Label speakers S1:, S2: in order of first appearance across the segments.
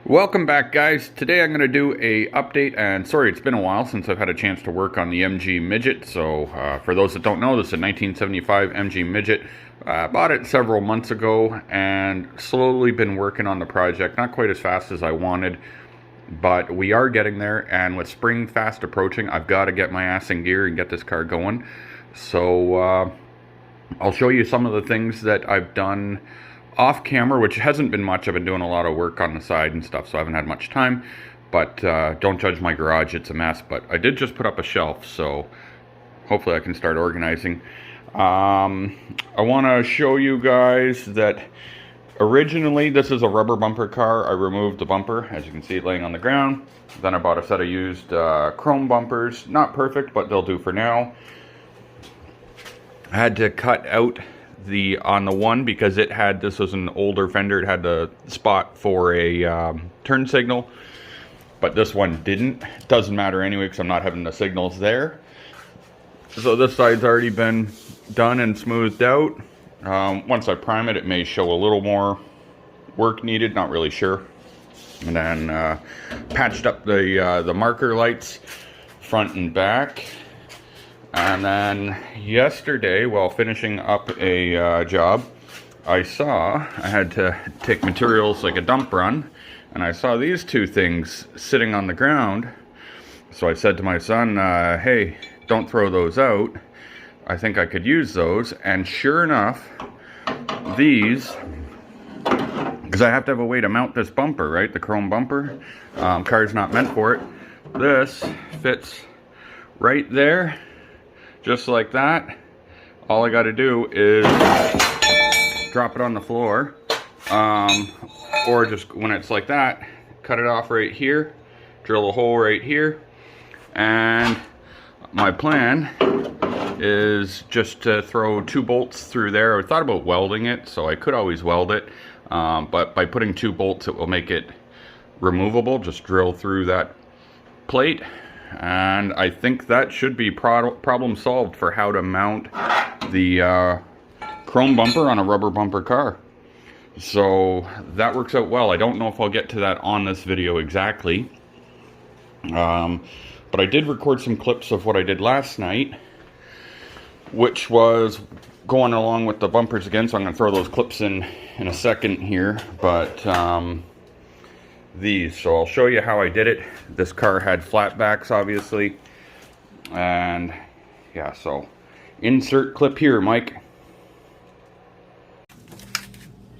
S1: Welcome back, guys. Today I'm going to do a update, and sorry it's been a while since I've had a chance to work on the MG Midget. So for those that don't know, this is a 1975 MG Midget. Bought it several months ago and slowly been working on the project. Not quite as fast as I wanted, but we are getting there, and with spring fast approaching, I've got to get my ass in gear and get this car going. So I'll show you some of the things that I've done off camera, which hasn't been much. I've been doing a lot of work on the side and stuff, so I haven't had much time. But don't judge my garage, it's a mess. But I did just put up a shelf, so hopefully I can start organizing. I want to show you guys that originally this is a rubber bumper car. I removed the bumper, as you can see it laying on the ground. Then I bought a set of used chrome bumpers. Not perfect, but they'll do for now. I had to cut out on the one because this was an older fender. It had the spot for a turn signal, but this one didn't. It doesn't matter anyway because I'm not having the signals there. So this side's already been done and smoothed out. Once I prime it, it may show a little more work needed, not really sure. And then patched up the marker lights front and back. And then yesterday, while finishing up a job, I had to take materials like a dump run, and I saw these two things sitting on the ground. So I said to my son, hey, don't throw those out. I think I could use those. And sure enough, these, because I have to have a way to mount this bumper, right? The chrome bumper. Car's not meant for it. This fits right there. Just like that. All I got to do is drop it on the floor, or just when it's like that, cut it off right here, drill a hole right here, and my plan is just to throw 2 bolts through there. I thought about welding it, so I could always weld it, but by putting 2 bolts it will make it removable. Just drill through that plate. And I think that should be problem solved for how to mount the chrome bumper on a rubber bumper car. So that works out well. I don't know if I'll get to that on this video exactly. But I did record some clips of what I did last night, which was going along with the bumpers again. So I'm going to throw those clips in a second here. But so I'll show you how I did it. This car had flat backs, obviously, and yeah, so insert clip here, Mike.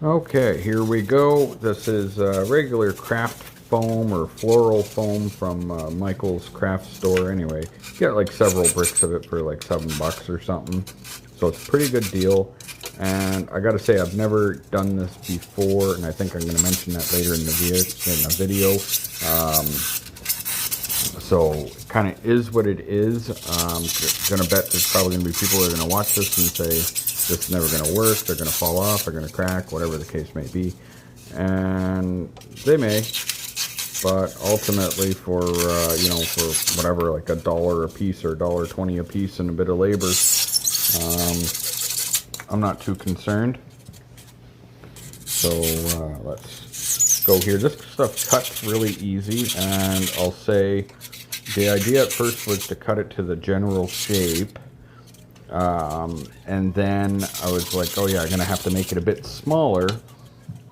S1: Okay, here we go. This is regular craft foam or floral foam from Michael's craft store. Anyway, you get like several bricks of it for like $7 or something, so it's a pretty good deal. And I gotta say, I've never done this before, and I think I'm gonna mention that later in the video. So it kind of is what it is. Gonna bet there's probably gonna be people that are gonna watch this and say this is never gonna work. They're gonna fall off. They're gonna crack. Whatever the case may be, and they may. But ultimately, for for whatever, like $1 a piece or $1.20 a piece and a bit of labor. I'm not too concerned. So let's go here. This stuff cuts really easy, and I'll say the idea at first was to cut it to the general shape, and then I was like, oh yeah, I'm gonna have to make it a bit smaller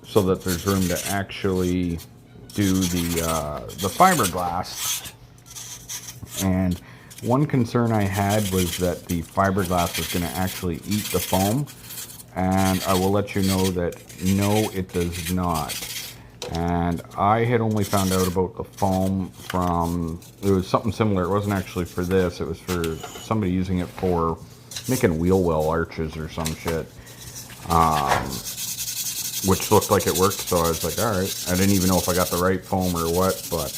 S1: so that there's room to actually do the fiberglass. And one concern I had was that the fiberglass was going to actually eat the foam, and I will let you know that no, it does not. And I had only found out about the foam from, it was something similar. It wasn't actually for this, it was for somebody using it for making wheel well arches or some shit, which looked like it worked, so I was like, alright. I didn't even know if I got the right foam or what, but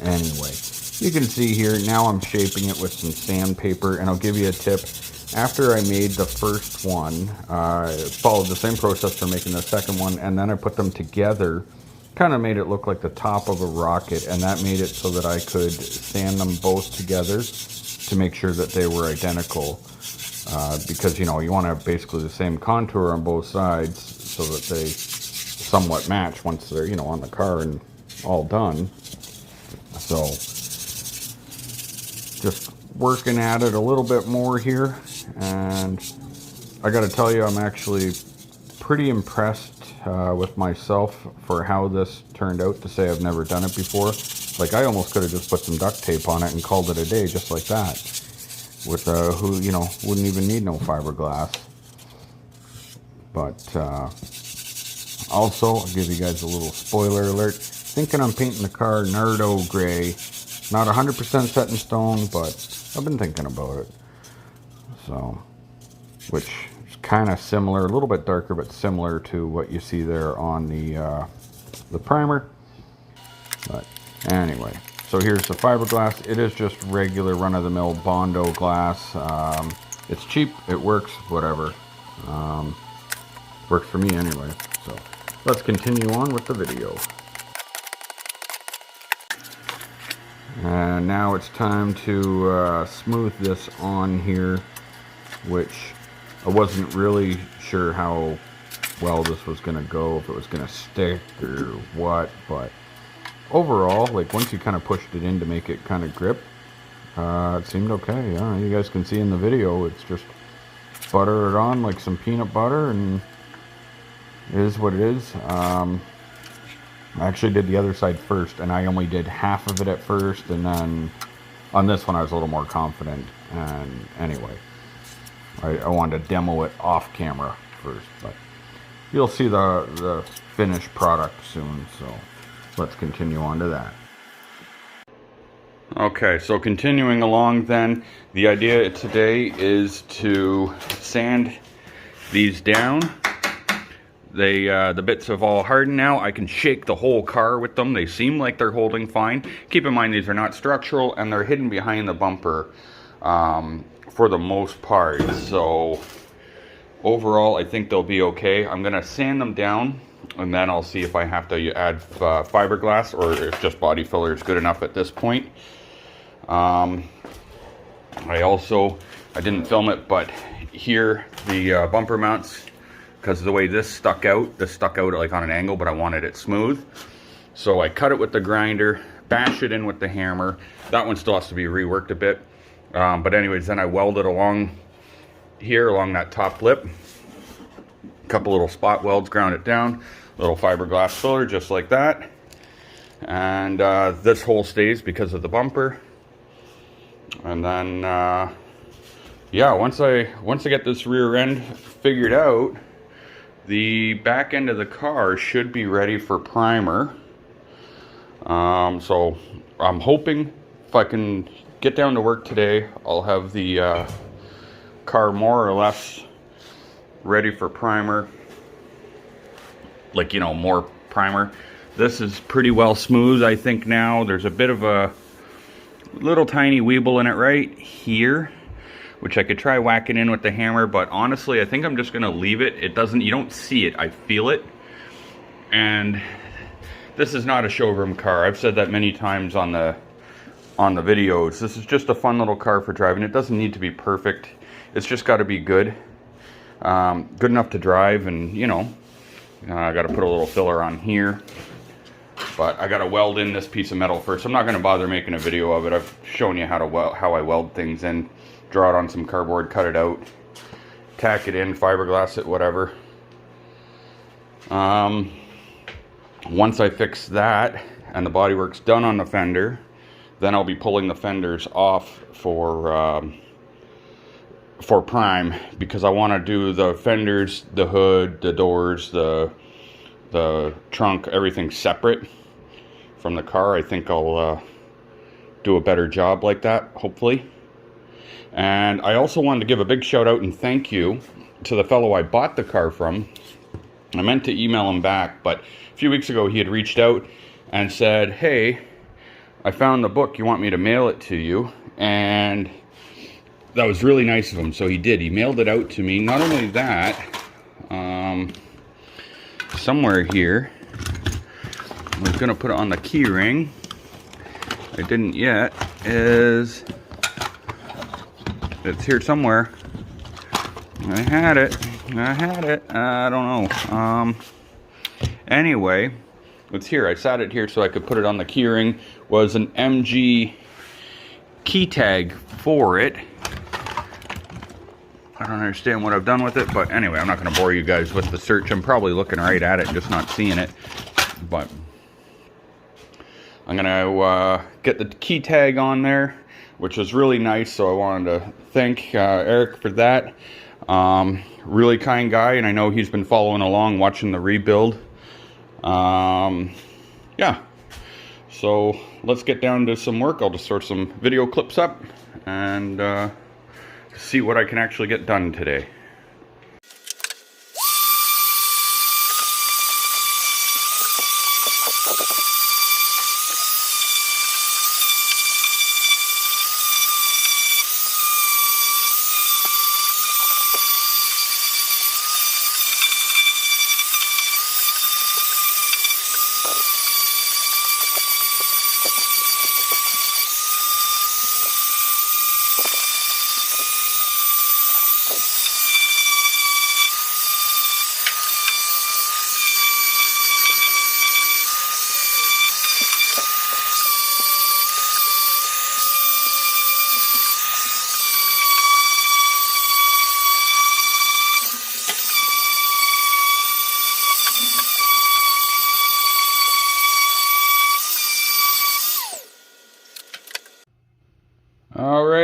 S1: anyway. You can see here, now I'm shaping it with some sandpaper, and I'll give you a tip. After I made the first one, I followed the same process for making the second one, and then I put them together, kind of made it look like the top of a rocket, and that made it so that I could sand them both together to make sure that they were identical. Because, you know, you want to have basically the same contour on both sides so that they somewhat match once they're, you know, on the car and all done. So just working at it a little bit more here, and I gotta tell you, I'm actually pretty impressed with myself for how this turned out, to say I've never done it before. Like, I almost could have just put some duct tape on it and called it a day just like that, with who, you know, wouldn't even need no fiberglass. But also, I'll give you guys a little spoiler alert. Thinking I'm painting the car Nardo gray. Not 100% set in stone, but I've been thinking about it. So, which is kind of similar, a little bit darker, but similar to what you see there on the primer. But anyway, so here's the fiberglass. It is just regular run-of-the-mill Bondo glass. It's cheap, it works, whatever. Works for me anyway. So let's continue on with the video. And now it's time to smooth this on here, which I wasn't really sure how well this was going to go, if it was going to stick or what, but overall, like, once you kind of pushed it in to make it kind of grip, it seemed okay. Yeah, you guys can see in the video, it's just butter it on like some peanut butter, and it is what it is. I actually did the other side first, and I only did half of it at first, and then on this one I was a little more confident. And anyway, I wanted to demo it off camera first, but you'll see the finished product soon, so let's continue on to that. Okay, so continuing along then, the idea today is to sand these down. The bits have all hardened now. I can shake the whole car with them. They seem like they're holding fine. Keep in mind, these are not structural, and they're hidden behind the bumper for the most part. So overall, I think they'll be okay. I'm gonna sand them down, and then I'll see if I have to add fiberglass, or if just body filler is good enough at this point. I didn't film it, but here the bumper mounts, because of the way this stuck out like on an angle, but I wanted it smooth. So I cut it with the grinder, bash it in with the hammer. That one still has to be reworked a bit. But anyways, then I welded along here, along that top lip. A couple little spot welds, ground it down. Little fiberglass filler, just like that. And this hole stays because of the bumper. And then, yeah, once I get this rear end figured out, the back end of the car should be ready for primer. So I'm hoping if I can get down to work today, I'll have the car more or less ready for primer. Like, you know, more primer. This is pretty well smooth, I think now. There's a bit of a little tiny weeble in it right here, which I could try whacking in with the hammer, but honestly, I think I'm just gonna leave it. You don't see it, I feel it. And this is not a showroom car. I've said that many times on the videos. This is just a fun little car for driving. It doesn't need to be perfect. It's just gotta be good. Good enough to drive, and you know, I gotta put a little filler on here. But I gotta weld in this piece of metal first. I'm not gonna bother making a video of it. I've shown you how I weld things in. Draw it on some cardboard, cut it out, tack it in, fiberglass it, whatever. Once I fix that and the bodywork's done on the fender, then I'll be pulling the fenders off for prime, because I want to do the fenders, the hood, the doors, the trunk, everything separate from the car. I think I'll do a better job like that, hopefully. And I also wanted to give a big shout out and thank you to the fellow I bought the car from. I meant to email him back, but a few weeks ago he had reached out and said, hey, I found the book, you want me to mail it to you? And that was really nice of him, so he did. He mailed it out to me. Not only that, somewhere here, I was going to put it on the key ring, I didn't yet, it's here somewhere. I had it, I don't know. Anyway, it's here. I sat it here so I could put it on the keyring. Was an MG key tag for it. I don't understand what I've done with it, but anyway, I'm not going to bore you guys with the search. I'm probably looking right at it, just not seeing it. But I'm going to get the key tag on there, which was really nice, so I wanted to thank Eric for that. Really kind guy, and I know he's been following along, watching the rebuild. Yeah, so let's get down to some work. I'll just sort some video clips up and see what I can actually get done today.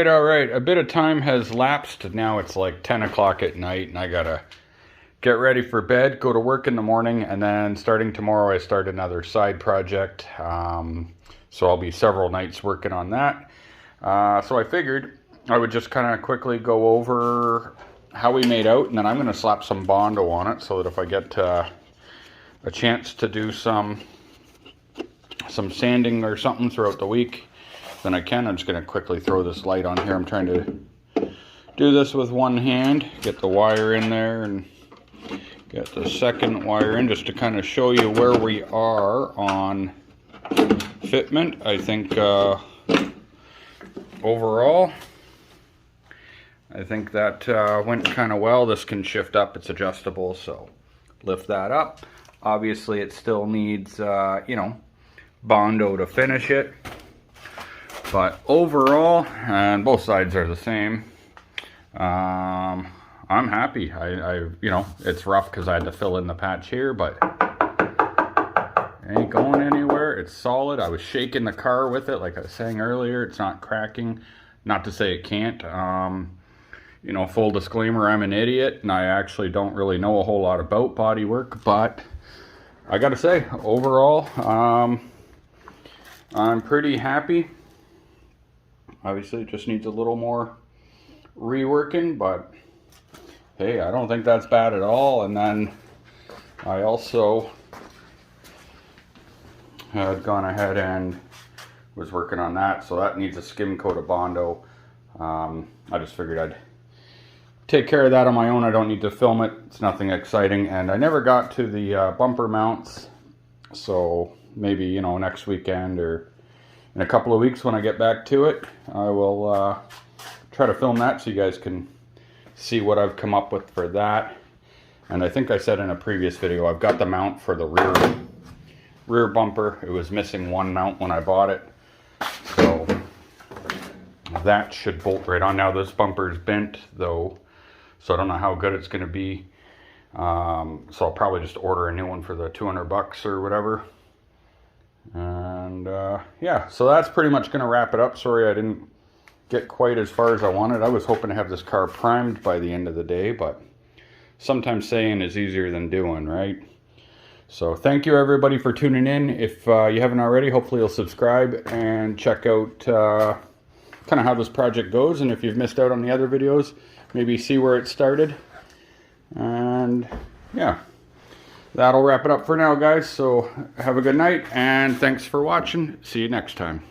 S1: All right. A bit of time has lapsed. Now it's like 10 o'clock at night, and I gotta get ready for bed, go to work in the morning, and then starting tomorrow I start another side project. So I'll be several nights working on that. So I figured I would just kind of quickly go over how we made out, and then I'm going to slap some Bondo on it so that if I get a chance to do some sanding or something throughout the week, then I can. I'm just going to quickly throw this light on here. I'm trying to do this with one hand, get the wire in there and get the second wire in just to kind of show you where we are on fitment. I think overall, I think that went kind of well. This can shift up, it's adjustable, so lift that up. Obviously it still needs, you know, Bondo to finish it. But overall, and both sides are the same, I'm happy. I you know, it's rough because I had to fill in the patch here, but it ain't going anywhere. It's solid. I was shaking the car with it, like I was saying earlier. It's not cracking. Not to say it can't. You know, full disclaimer, I'm an idiot, and I actually don't really know a whole lot about body work, but I gotta say, overall, I'm pretty happy. Obviously, it just needs a little more reworking, but hey, I don't think that's bad at all. And then I also had gone ahead and was working on that, so that needs a skim coat of Bondo. I just figured I'd take care of that on my own. I don't need to film it. It's nothing exciting. And I never got to the bumper mounts, so maybe, you know, next weekend or in a couple of weeks when I get back to it, I will try to film that so you guys can see what I've come up with for that. And I think I said in a previous video, I've got the mount for the rear bumper. It was missing one mount when I bought it, so that should bolt right on. Now this bumper is bent though, so I don't know how good it's going to be. So I'll probably just order a new one for the 200 bucks or whatever. And yeah, so that's pretty much going to wrap it up. Sorry I didn't get quite as far as I wanted. I was hoping to have this car primed by the end of the day, but sometimes saying is easier than doing, right? So thank you everybody for tuning in. If you haven't already, hopefully you'll subscribe and check out kind of how this project goes. And if you've missed out on the other videos, maybe see where it started. And yeah, that'll wrap it up for now, guys. So have a good night, and thanks for watching. See you next time.